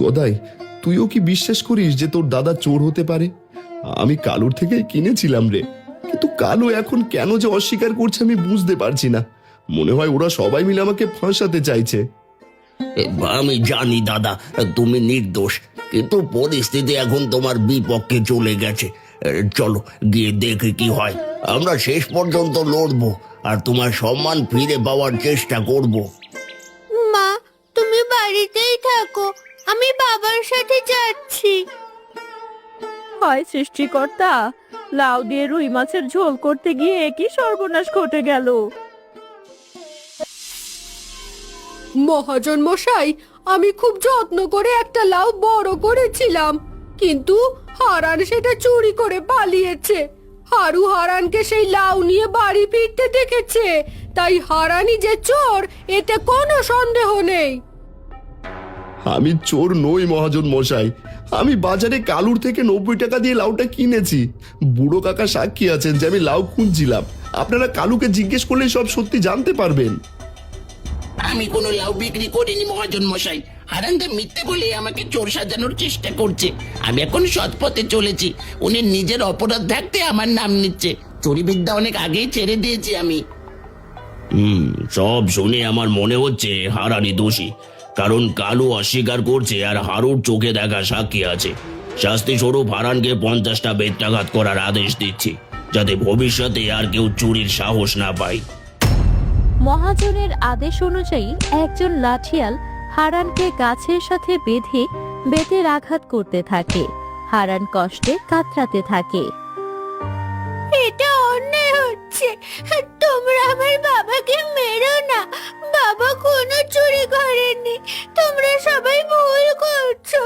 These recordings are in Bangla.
গদাই, তুইও কি বিশ্বাস করিস যে তোর দাদা চোর হতে পারে? আমি কালুর থেকে কিনেছিলাম রে, কিন্তু কালু এখন কেন যে অস্বীকার করছে আমি বুঝতে পারছি না। মনে হয় ওরা সবাই মিলে আমাকে ফাঁসাতে চাইছে। আমি জানি দাদা, তুমি নির্দোষ, কিন্তু পরিস্থিতি এখন তোমার বিপক্ষে চলে গেছে। চলো গিয়ে দেখে কি হয়। আমরা শেষ পর্যন্ত লড়বো আর তোমার সম্মান ফিরে পাওয়ার চেষ্টা করব। মা, তুমি বাড়িতেই থাকো, আমি বাবার সাথে যাচ্ছি। হয় সৃষ্টিকর্তা, লাউ দিয়ে রুই মাছের ঝোল করতে গিয়ে কি সর্বনাশ ঘটে গেল। মহাজন মশাই, আমি খুব যত্ন করে একটা লাউ বড় করেছিলাম, কিন্তু হারান সেটা চুরি করে পালিয়েছে। হারু হারানকে সেই লাউ নিয়ে বাড়ি ফিরতে দেখেছে, তাই হারানই যে চোর এতে কোনো সন্দেহ নেই। আমি চোর নই মহাজন মশাই, আমি বাজারে কালুর থেকে 90 টাকা দিয়ে লাউটা কিনেছি। বুড়ো কাকা সাক্ষী আছেন যে আমি লাউ খুঁজছিলাম। আপনারা কালুকে জিজ্ঞেস করলে সব সত্যি জানতে পারবেন। আমি কোনো লাউ বিক্রি করিনি মহাজন মশাই। হারানদা মিথ্যে বলে আমাকে চোর সাজানোর চেষ্টা করছে। আমি এখন সৎ পথে চলেছি, উনি নিজের অপরাধ থাকতে আমার নাম নিচ্ছে। চুরি বিদ্যা অনেক আগেই ছেড়ে দিয়েছি আমি। সব শুনে আমার মনে হচ্ছে হারানি দোষী, কারণ কালু অস্বীকার করছে আর হারুর চোখে দেখা সাক্ষী আছে। শাস্তি স্বরূপ হারানকে 50টা বেত্রাঘাত করার আদেশ দিচ্ছি, যাতে ভবিষ্যতে আর কেউ চুরির সাহস না পায়। মহাজনের আদেশ অনুযায়ী একজন লাঠিয়াল হারানকে গাছের সাথে বেঁধে বেতের আঘাত করতে থাকে। হারান কষ্টে কাতরাতে থাকে। এটা অন্যায় হচ্ছে, তোমরা আমার বাবাকে মেরো না। বাবা কোনো চুরি করেনি, তোমরা সবাই ভুল করছো।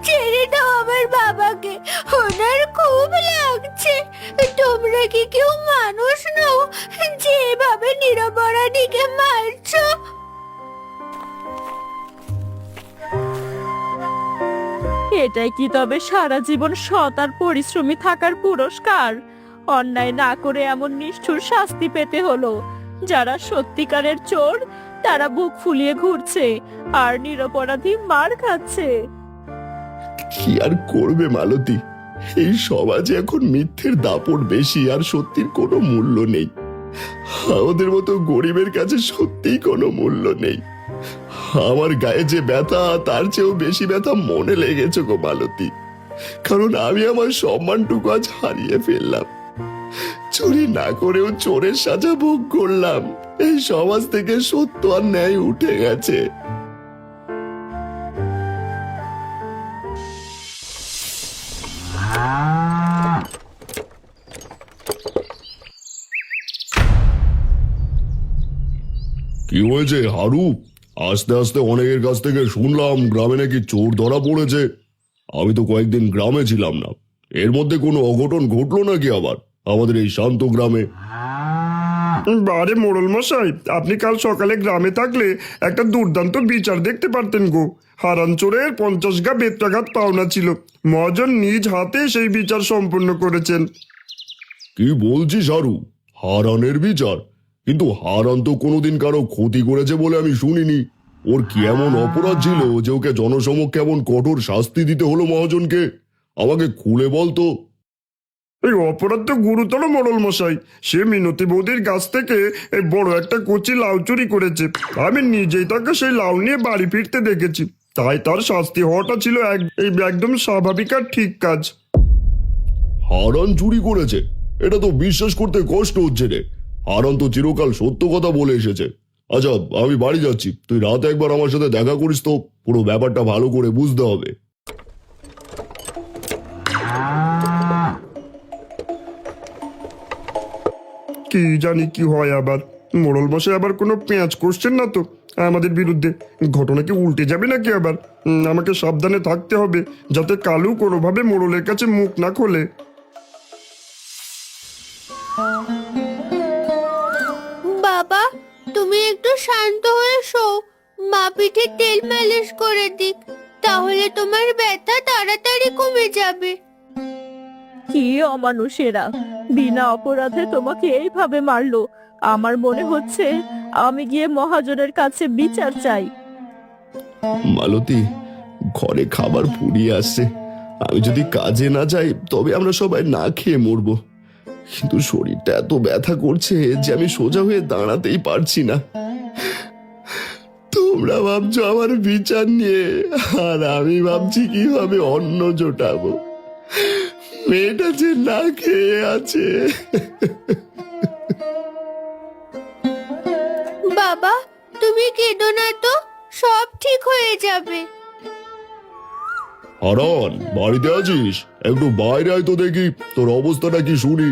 ছেড়ে দাও আমার বাবাকে, ওনার খুব লাগছে। তোমরা কি কেউ মানুষ নও যে এভাবে নিরপরাধীকে মারছো? এটাই কি তবে সারা জীবন সৎ আর পরিশ্রমী থাকার পুরস্কার? অন্যায় না করে এমন নিষ্ঠুর শাস্তি পেতে হলো। যারা সত্যিকারের চোর তারা বুক ফুলিয়ে ঘুরছে আর নিরপরাধী মার খাচ্ছে। কি আর করবে মালতী, এই সমাজে এখন মিথ্যের দাপট বেশি আর সত্যির কোনো মূল্য নেই। আমাদের মতো গরিবের কাছে সত্যিই কোনো মূল্য নেই। আমার গায়ে যে ব্যথা তার চেয়েও বেশি ব্যথা মনে লেগেছে গো মালতী, কারণ আমি আমার সম্মানটুকু আজ হারিয়ে ফেললাম। চুরি না করেও চোরের সাজা ভোগ করলাম। এই সমাজ থেকে সত্য আর ন্যায় উঠে গেছে। কি হয়েছে হারু? আস্তে আস্তে অনেকের কাছ থেকে শুনলাম গ্রামে নাকি চোর ধরা পড়েছে। আমি তো কয়েকদিন গ্রামে ছিলাম না, এর মধ্যে কোনো অঘটন ঘটলো নাকি আবার আমাদের এই শান্ত গ্রামে? বারে মোড়ল মশাই, আপনি কাল সকালে গ্রামে থাকলে একটা দুর্দান্ত বিচার দেখতে পারতেন গো। হারান চোরের 50 গা বেত্রাঘাত পাওনা ছিল, মহাজন নিজ হাতে সেই বিচার সম্পন্ন করেছেন। কি বলছিস হারু? হারানের বিচার? কিন্তু হারান তো কোনোদিন কারো ক্ষতি করেছে বলে আমি শুনিনি। ওর কি এমন অপরাধ ছিল যে ওকে জনসমক্ষে এমন কঠোর শাস্তি দিতে হলো মহাজনকে? আমাকে খুলে বলতো। এই অপরাধ তো গুরুতর মোড়ল মশাই। সে মিনতি বৌদির গাছ থেকে এই বড় একটা কচি লাউ চুরি করেছে। আমি নিজেই তাকে সেই লাউ নিয়ে বাড়ি ফিরতে দেখেছি, তাই তার শাস্তি হওয়াটা ছিল একদম স্বাভাবিক আর ঠিক কাজ। হারান চুরি করেছে? এটা তো বিশ্বাস করতে কষ্ট হচ্ছে রে। হারান তো চিরকাল সত্য কথা বলে এসেছে। আচ্ছা, আমি বাড়ি যাচ্ছি, তুই রাতে একবার আমার সাথে দেখা করিস তো, পুরো ব্যাপারটা ভালো করে বুঝতে হবে। কি জানি কি হয় আবার। মোড়ল মশাই আবার কোনো পেঁয়াজ করছেন না তো আমাদের বিরুদ্ধে? ঘটনা কি উল্টে যাবে নাকি আবার? আমাকে সাবধানে থাকতে হবে যাতে কালু কোনোভাবে মোড়লের কাছে মুখ না খোলে। বাবা, তুমি একটু শান্ত হয়ে শো। মা পিঠে তেল মালিশ করে দিক, তাহলে তোমার ব্যথা তাড়াতাড়ি কমে যাবে। কি অমানুষেরা, বিনা অপরাধে তোমাকে এইভাবে মারলো। আমার মনে হচ্ছে আমি গিয়ে মহাজনের কাছে বিচার চাই। মালতী, ঘরে খাবার ফুরিয়ে আসছে। আমি যদি কাজে না যাই তবে আমরা সবাই না খেয়ে মরবো। কিন্তু শরীরটা এত ব্যথা করছে যে আমি সোজা হয়ে দাঁড়াতেই পারছি না। তোমরা ভাবছো আমার বিচার নিয়ে, আর আমি ভাবছি কিভাবে অন্ন জোটাবো। মেয়েটা যে না খেয়ে আছে। বাবা, তুমি কেঁদো না তো, সব ঠিক হয়ে যাবে। হারান, বাড়িতে আছিস? একটু বাইরে আয় তো দেখি তোর অবস্থাটা কি শুনি।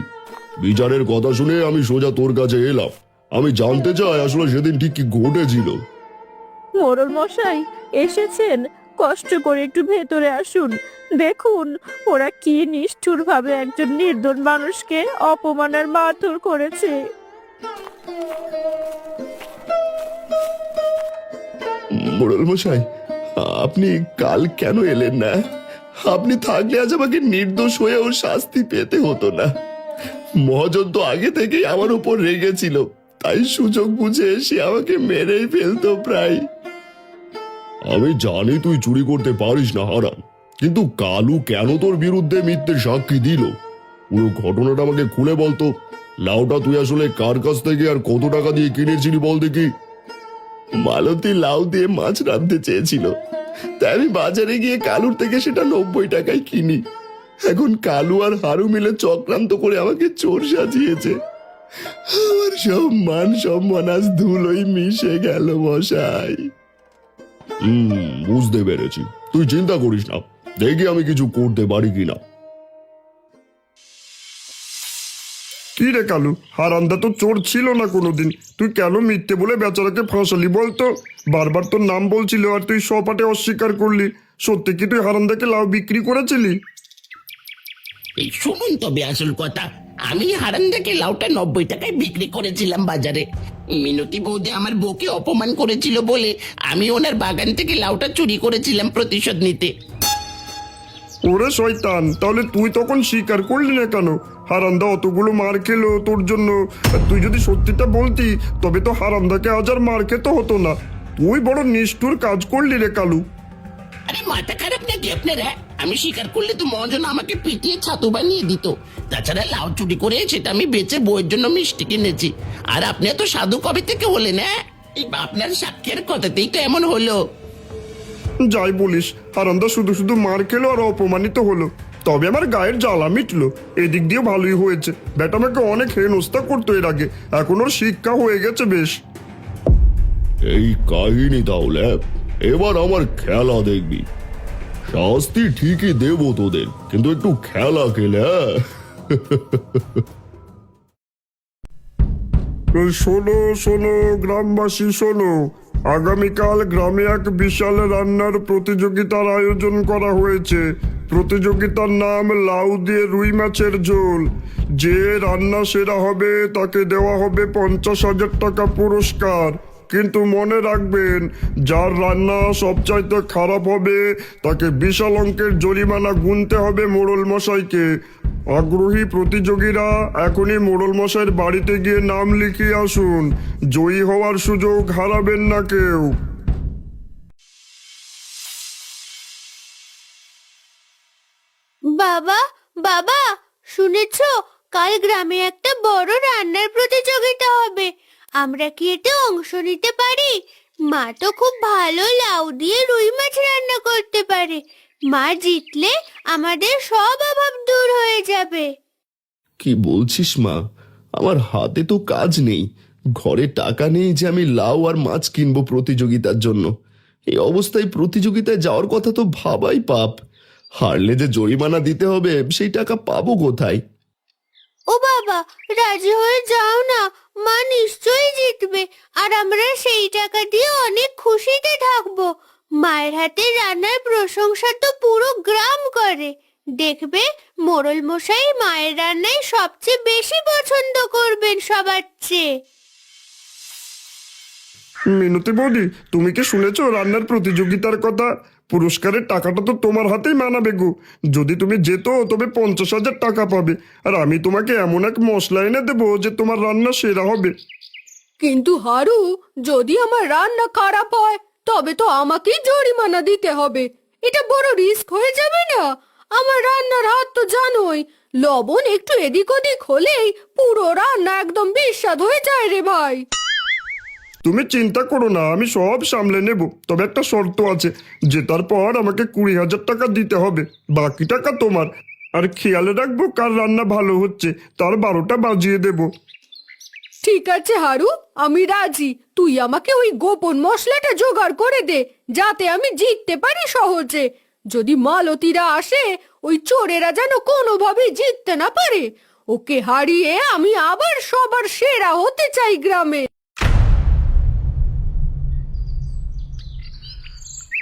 বিচারের কথা শুনে আমি সোজা তোর কাছে এলাম। আমি জানতে চাই আসলে সেদিন ঠিক কি ঘটেছিল। মোড়ল মশাই এসেছেন, কষ্ট করে একটু ভেতরে আসুন। দেখুন ওরা কি নিষ্ঠুর ভাবে একজন নির্দোষ মানুষকে অপমান আর মারধর করেছে। মোড়ল মশাই, আপনি কাল কেন এলেন না? আপনি থাকলে আজ আমাকে নির্দোষ হয়ে ওর শাস্তি পেতে হতো না। মহাজন তো আগে থেকেই আমার উপর রেগেছিল, তাই সুযোগ বুঝে সে আমাকে মেরেই ফেলতো প্রায়। আমি জানি তুই চুরি করতে পারিস না হারান, কিন্তু কালু কেন তোর বিরুদ্ধে মিথ্যে সাক্ষী দিল? পুরো ঘটনাটা আমাকে খুলে বলতো। লাউটা তুই আসলে কার কাছ থেকে আর কত টাকা দিয়ে কিনেছিলি বল দেখি। মালতী লাউ দিয়ে মাছ রাঁধতে চেয়েছিল, তাই আমি বাজারে গিয়ে কালুর থেকে সেটা 90 টাকায় কিনি। এখন কালু আর হারু মিলে চক্রান্ত করে আমাকে চোর সাজিয়েছে। আমার সব মান সম্মান আজ ধুলোই মিশে গেল মশাই। বুঝতে পেরেছি, তুই চিন্তা করিস না, দেখি আমি কিছু করতে পারি কিনা। কি রে কালু, হারান্দা তো চোর ছিল না কোনোদিন, তুই কেন মিথ্যে বলে বেচারাকে ফাঁসালি বলতো? বারবার তোর নাম বলছিল আর তুই সপাটে অস্বীকার করলি। সত্যি কি তুই হারান্দাকে লাউ বিক্রি করেছিলি? এই শুনুন তবে আসল কথা, আমি হারান্দাকে লাউটা 90 টাকায় বিক্রি করেছিলাম বাজারে। মিনতি বৌদি আমার বউকে অপমান করেছিল বলে আমি ওনার বাগান থেকে লাউটা চুরি করেছিলাম প্রতিশোধ নিতে। ওরে শয়তান, তাহলে তুই তখন স্বীকার করলি না কেন? হারান্দা অতগুলো মার খেলো তোর জন্য। তুই যদি সত্যিটা বলতি তবে তো হারান্দাকে আজ আর মার খেতে হতো না। তুই বড় নিষ্ঠুর কাজ করলি রে কালু। আরে মাথা খারাপ নাকি আপনারা? আমি স্বীকার করলে তো মহাজন আমাকে পিটিয়ে ছাতু বানিয়ে দিত। তাছাড়া লাউ চুরি করে সেটা আমি বেচে বউয়ের জন্য মিষ্টি কিনেছি। আর আপনি এত সাধু কবে থেকে হলেন? হ্যাঁ, এই আপনার সাক্ষের কথাতেই তো এমন হলো। যাই বলিস, হারান্দা শুধু শুধু মার খেলো আর অপমানিত হলো, তবে আমার গায়ের জ্বালা মিটলো। এদিক দিয়ে ভালোই হয়েছে। বেটা আমাকে অনেক হেনস্থা করতো এর আগে, এখন ওর শিক্ষা হয়ে গেছে বেশ। এই কাহিনী তাহলে, এবার আমার খেলা দেখবি। শাস্তি ঠিকই দেবো তোদের, কিন্তু একটু খেলা খেলে। শোনো শোনো গ্রামবাসী শোনো, আগামীকাল গ্রামে এক বিশাল রান্নার প্রতিযোগিতার আয়োজন করা হয়েছে। প্রতিযোগিতার নাম লাউ দিয়ে রুই মাছের ঝোল। যে রান্না সেরা হবে তাকে দেওয়া হবে 50,000 টাকা পুরস্কার। কিন্তু মনে রাখবেন, যার রান্না সবচাইতে খারাপ হবে তাকে বিশাল অঙ্কের জরিমানা গুনতে হবে মোড়ল মশাইকে। আগ্রহী প্রতিযোগীরা এখনই মোড়ল মশাইয়ের বাড়িতে গিয়ে নাম লিখিয়ে আসুন। জয়ী হওয়ার সুযোগ হারাবেন না কেউ। বাবা, বাবা, শুনেছো? কাল গ্রামে একটা বড় রান্নার প্রতিযোগিতা হবে। আমরা কি এতে অংশ নিতে পারি? মা তো খুব ভালো লাউ দিয়ে রুই মাছ রান্না করতে পারে। মা জিতলে আমাদের সব অভাব দূর হয়ে যাবে। কি বলছিস মা? আমার হাতে তো কাজ নেই, ঘরে টাকা নেই যে আমি লাউ আর মাছ কিনবো প্রতিযোগিতার জন্য। এই অবস্থায় প্রতিযোগিতায় যাওয়ার কথা তো ভাবাই পাপ। হারলে যে জরিমানা দিতে হবে সেই টাকা পাবো কোথায়? ও বাবা, রাজি হয়ে যাও না, মা নিশ্চয়ই জিতবে আর আমরা সেই টাকা দিয়ে অনেক খুশিতে থাকবো। মায়ের হাতে রান্নার প্রশংসা তো পুরো গ্রাম করে। দেখবে মোড়ল মশাই মায়ের রান্নায় সবচেয়ে বেশি পছন্দ করবেন সবার চেয়ে। মিনতি বৌদি, তুমি কি শুনেছো রান্নার প্রতিযোগিতার কথা? পুরস্কারের টাকাটা তো তোমার হাতেই মানাবে গো। যদি তুমি যেতো তবে 50,000 টাকা পাবে, আর আমি তোমাকে এমন এক মশলা এনে দেবো যে তোমার রান্না সেরা হবে। কিন্তু হারু, যদি আমার রান্না খারাপ হয় তবে তো আমাকেই জরিমানা দিতে হবে। এটা বড় রিস্ক হয়ে যাবে না? আমার রান্নার হাত তো জানোই, লবণ একটু এদিক ওদিক হলেই পুরো রান্না একদম বিস্বাদ হয়ে যায় রে ভাই। তুমি চিন্তা করো না, আমি সব সামলে নেব। তবে একটা শর্ত আছে, জেতার পর আমাকে 20,000 টাকা দিতে হবে, বাকি টাকা তোমার। আর খেয়াল রাখবো কার রান্না ভালো হচ্ছে, তার 12টা বাজিয়ে দেব। ঠিক আছে হারু, আমি রাজি। তুই আমাকে ওই গোপন মশলাটা জোগাড় করে দে, যাতে আমি জিততে পারি সহজে। যদি মালতীরা আসে, ওই চোরেরা যেন কোনোভাবেই জিততে না পারে। ওকে হারিয়ে আমি আবার সবার সেরা হতে চাই গ্রামে।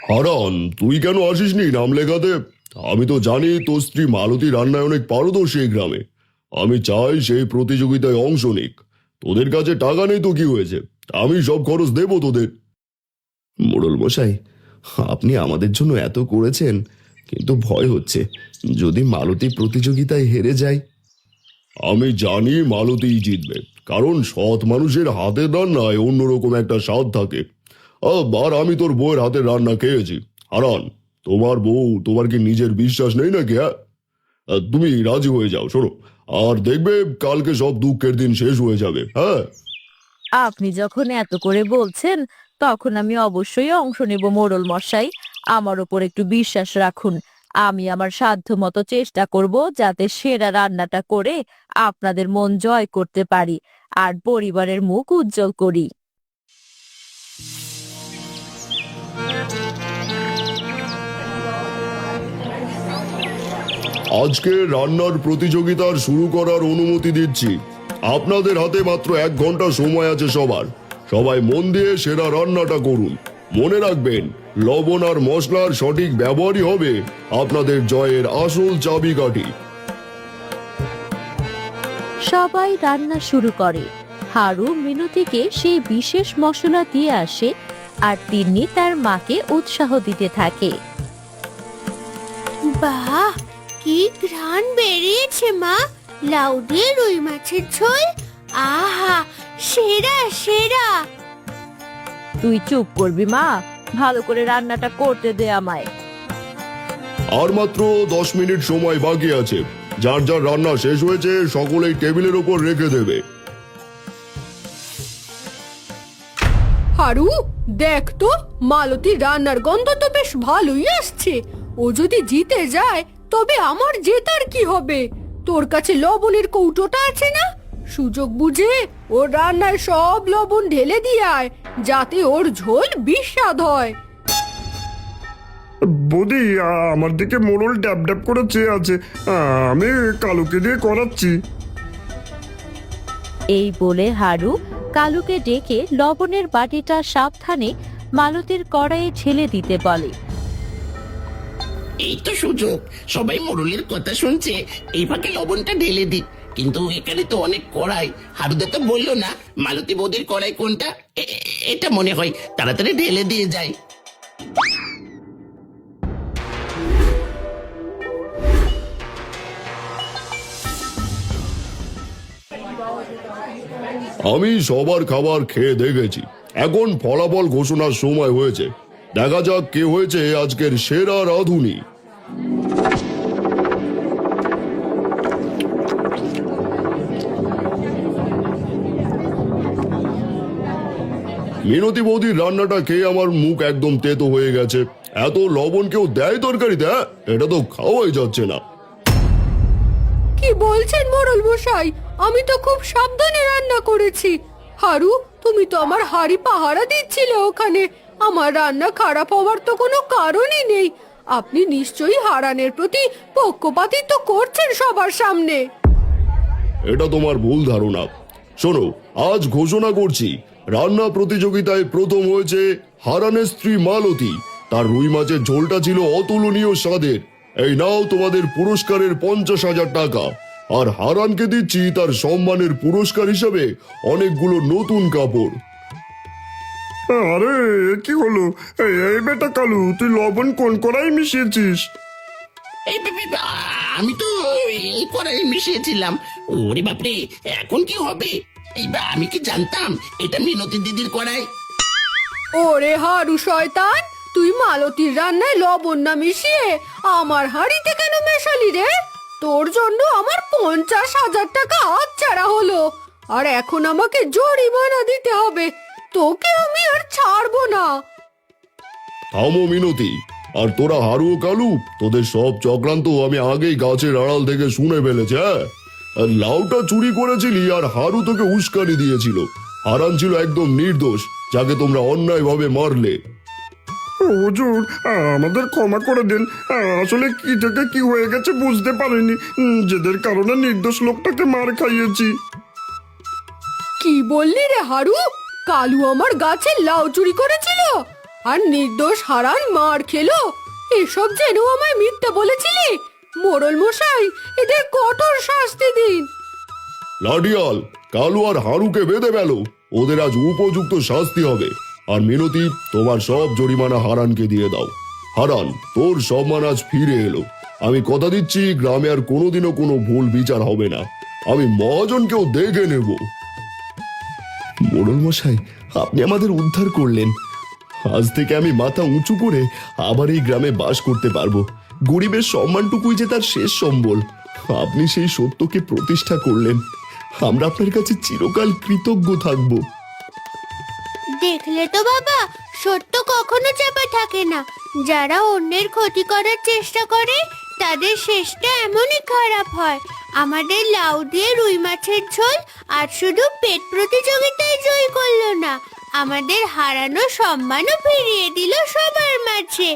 হারান, তুই কেন আসিসনি নাম লেখাতে? আমি তো জানি তোর স্ত্রী মালতী রান্নায় অনেক পারদর্শী এই গ্রামে। আমি চাই সেই প্রতিযোগিতায় অংশ নিক। তোদের কাছে টাকা নেই তো কি হয়েছে, আমি সব খরচ দেবো তোদের। মোড়ল মশাই, আপনি আমাদের জন্য এত করেছেন, কিন্তু ভয় হচ্ছে যদি মালতী প্রতিযোগিতায় হেরে যায়। আমি জানি মালতীই জিতবে, কারণ সৎ মানুষের হাতের রান্নায় অন্যরকম একটা স্বাদ থাকে। আর আমি তোর বউয়ের হাতের রান্না খেয়েছি। হারান, তোমার বউ, তোমার কি নিজের বিশ্বাস নেই নাকি? হ্যাঁ, তুমি রাজি হয়ে যাও, শোনো, আর দেখবে কালকে সব দুঃখের দিন শেষ হয়ে যাবে। হ্যাঁ, আপনি যখন এত করে বলছেন, তখন আমি অবশ্যই অংশ নেব মোড়ল মশাই। আমার ওপর একটু বিশ্বাস রাখুন। আমি আমার সাধ্য মতো চেষ্টা করব যাতে সেরা রান্নাটা করে আপনাদের মন জয় করতে পারি আর পরিবারের মুখ উজ্জ্বল করি। আজকে রান্নার প্রতিযোগিতার শুরু করার অনুমতি দিচ্ছি। আপনাদের হাতে মাত্র 1 ঘন্টা সময় আছে সবার। সবাই মন দিয়ে সেরা রান্নাটা করুন। মনে রাখবেন, লবণ আর মশলার সঠিক ব্যবহারই হবে আপনাদের জয়ের আসল চাবিকাঠি। সবাই রান্না শুরু করে। হারু মিনতিকে সেই বিশেষ মশলা দিয়ে আসে আর তিন্নি তার মাকে উৎসাহ দিতে থাকে। বাহ, কি ঘ্রাণ বেরিয়েছে মা! লাউ দিয়ে রুই মাছের ঝোল, আহা, সেরা সেরা! তুই চুপ করবি মা, ভালো করে রান্নাটা করতে দে আমায়। আর মাত্র 10 মিনিট সময় বাকি আছে। যার যার রান্না শেষ হয়েছে সকলেই টেবিলের উপর রেখে দেবে। হারু, দেখ তো, মালতীর রান্নার গন্ধ তো বেশ ভালোই আসছে। ও যদি জিতে যায় তবে আমার জেতার কি হবে? তোর কাছে লবণের কৌটোটা আছে না? সুযোগ বুঝে ওর রান্নায় সব লবণ ঢেলে দিয়ে আয়, যাতে ওর ঝোল বিস্বাদ হয়। বৌদি, আমার দিকে মোড়ল ড্যাব ড্যাব করে চেয়ে আছে। আমি কালুকে দিয়ে করাচ্ছি। এই বলে হারু কালুকে ডেকে লবণের বাটিটা সাবধানে মালতীর কড়াইয়ে ঢেলে দিতে বলে। এই তো সুযোগ, সবাই মোড়লের কথা শুনছে, এই ফাঁকে লবণটা ঢেলে দি। কিন্তু এখানে তো অনেক কড়াই। হারুদা তো বললো না মালতী বৌদির কড়াই কোনটা। এটা মনে হয়, তাড়াতাড়ি ঢেলে দিয়ে যায়। আমি সবার খাবার খেয়ে দেখেছি। এখন ফলাফল ঘোষণার সময় হয়েছে। দেখা যাক কে হয়েছে আজকের সেরা রাঁধুনি। মিনতি বৌদির রান্নাটা খেয়ে আমার মুখ একদম তেতো হয়ে গেছে। এত লবণ কেউ দেয় তরকারিতে? এটা তো খাওয়াই যাচ্ছে না। কি বলছেন মোড়ল মশাই? আমি তো খুব সাবধানে রান্না করেছি। হারু, তুমি তো আমার হাড়ি পাহারা দিচ্ছিলে ওখানে। আমার রান্না খারাপ হওয়ার তো কোনো কারণই নেই। আপনি নিশ্চয়ই হারানের প্রতি পক্ষপাতিত্ব করছেন সবার সামনে। এটা তোমার ভুল ধারণা। শোনো, আজ ঘোষণা করছি, রান্না প্রতিযোগিতায় প্রথম হয়েছে হারানের স্ত্রী মালতী। তার রুই মাছের ঝোলটা ছিল অতুলনীয় স্বাদের। এই নাও তোমাদের পুরস্কারের 50,000 টাকা। আর হারানকে দিচ্ছি তার সম্মানের পুরস্কার হিসেবে অনেকগুলো নতুন কাপড়। আরে, কি হলো? এই বেটা কালু, তুই লবণ কোন কড়াই মিশিয়েছিস? আমি তো এই কড়াই মিশিয়েছিলাম। ওরে বাপরে, এখন কি হবে? আমি কি জানতাম এটা মিনতি দিদির কড়াই? ওরে হারু শয়তান, তুই মালতীর রান্নায় লবণ না মিশিয়ে আমার হাঁড়িতে কেন মেশালি রে? তোর জন্য আমার 50,000 টাকা হাতছাড়া হলো, আর এখন আমাকে জরিমানা দিতে হবে। তোকে আমি আর ছাড়বো না। থামো মিনতি, আর তোরা হারু ও কালু, তোদের সব চক্রান্ত আমি আগেই গাছের আড়াল থেকে শুনে ফেলেছি। হ্যাঁ, আর লাউটা চুরি করেছিলি আর হারু তোকে উস্কানি দিয়েছিল। হারান ছিল একদম নির্দোষ, যাকে তোমরা অন্যায়ভাবে মারলে। হুজুর, আমাদের ক্ষমা করে দিন। আসলে কি থেকে কি হয়ে গেছে বুঝতে পারিনি, যেদের কারণে নির্দোষ লোকটাকে মার খাইয়েছি। কি বললি রে হারু? কালু আমার গাছে লাউ চুরি করেছিল আর নির্দোষ হারান মার খেলো? এসব জেনেও আমায় মিথ্যে বলেছিলি? মোড়ল মশাই, এদের কঠোর শাস্তি দিন। লাডিয়াল, কালু আর হারুকে বেঁধে ফেলো, ওদের আজ উপযুক্ত শাস্তি হবে। আর মিনতি, তোমার সব জরিমানা হারানকে দিয়ে দাও। হারান, তোর সম্মান আজ ফিরে এলো। আমি কথা দিচ্ছি, গ্রামে আর কোনোদিনও কোনো ভুল বিচার হবে না। আমি মহাজনকেও দেখে নেব। মোড়ল মশাই, আপনি আমাদের উদ্ধার করলেন। আজ থেকে আমি মাথা উঁচু করে আবার এই গ্রামে বাস করতে পারবো। গরিবের সম্মানটুকুই যে তার শেষ সম্বল। আপনি সেই সত্যকে প্রতিষ্ঠা করলেন। আমরা আপনার কাছে চিরকাল কৃতজ্ঞ থাকব। দেখলে তো বাবা, সত্য কখনো চাপা থাকে না। যারা অন্যের ক্ষতি করার চেষ্টা করে তাদের শেষটা এমনই খারাপ হয়। আমাদের লাউ দিয়ে রুই মাছের ঝোল আর শুধু পেট প্রতিযোগিতায় জয় করলো না, আমাদের হারানো সম্মানও ফিরিয়ে দিল সবার মাঝে।